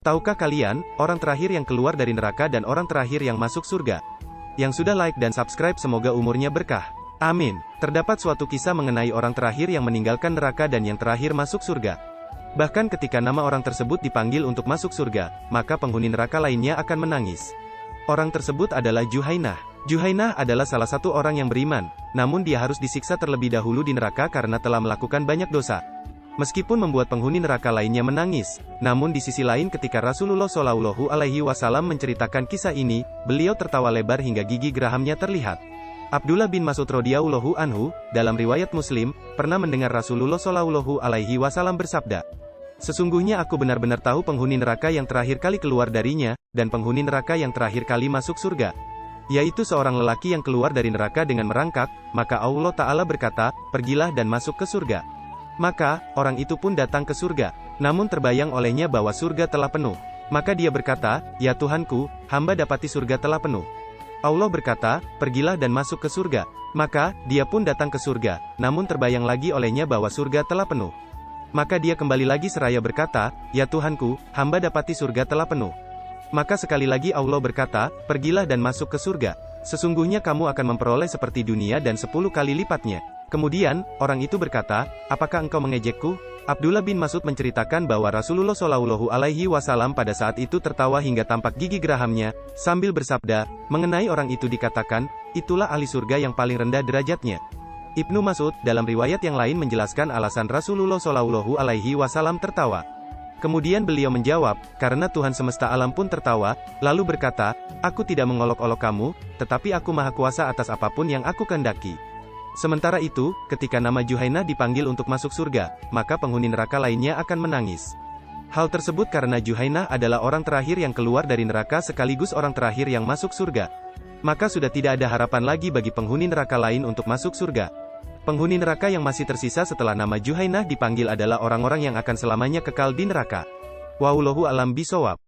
Tahukah kalian, orang terakhir yang keluar dari neraka dan orang terakhir yang masuk surga? Yang sudah like dan subscribe semoga umurnya berkah. Amin. Terdapat suatu kisah mengenai orang terakhir yang meninggalkan neraka dan yang terakhir masuk surga. Bahkan ketika nama orang tersebut dipanggil untuk masuk surga, maka penghuni neraka lainnya akan menangis. Orang tersebut adalah Juhainah. Juhainah adalah salah satu orang yang beriman, namun dia harus disiksa terlebih dahulu di neraka karena telah melakukan banyak dosa. Meskipun membuat penghuni neraka lainnya menangis, namun di sisi lain ketika Rasulullah Shallallahu Alaihi Wasallam menceritakan kisah ini, beliau tertawa lebar hingga gigi gerahamnya terlihat. Abdullah bin Mas'ud radhiyallahu anhu, dalam riwayat Muslim, pernah mendengar Rasulullah Shallallahu Alaihi Wasallam bersabda, "Sesungguhnya aku benar-benar tahu penghuni neraka yang terakhir kali keluar darinya, dan penghuni neraka yang terakhir kali masuk surga. Yaitu seorang lelaki yang keluar dari neraka dengan merangkak, maka Allah Ta'ala berkata, pergilah dan masuk ke surga. Maka, orang itu pun datang ke surga, namun terbayang olehnya bahwa surga telah penuh. Maka dia berkata, ya Tuhanku, hamba dapati surga telah penuh. Allah berkata, pergilah dan masuk ke surga. Maka, dia pun datang ke surga, namun terbayang lagi olehnya bahwa surga telah penuh. Maka dia kembali lagi seraya berkata, ya Tuhanku, hamba dapati surga telah penuh. Maka sekali lagi Allah berkata, pergilah dan masuk ke surga. Sesungguhnya kamu akan memperoleh seperti dunia dan 10 kali lipatnya. Kemudian, orang itu berkata, apakah engkau mengejekku? Abdullah bin Mas'ud menceritakan bahwa Rasulullah Shallallahu Alaihi Wasallam pada saat itu tertawa hingga tampak gigi gerahamnya, sambil bersabda, mengenai orang itu dikatakan, itulah ahli surga yang paling rendah derajatnya. Ibnu Mas'ud, dalam riwayat yang lain menjelaskan alasan Rasulullah Shallallahu Alaihi Wasallam tertawa. Kemudian beliau menjawab, karena Tuhan semesta alam pun tertawa, lalu berkata, aku tidak mengolok-olok kamu, tetapi aku maha kuasa atas apapun yang aku kehendaki. Sementara itu, ketika nama Juhainah dipanggil untuk masuk surga, maka penghuni neraka lainnya akan menangis. Hal tersebut karena Juhainah adalah orang terakhir yang keluar dari neraka sekaligus orang terakhir yang masuk surga. Maka sudah tidak ada harapan lagi bagi penghuni neraka lain untuk masuk surga. Penghuni neraka yang masih tersisa setelah nama Juhainah dipanggil adalah orang-orang yang akan selamanya kekal di neraka. Wallahu a'lam bishawab.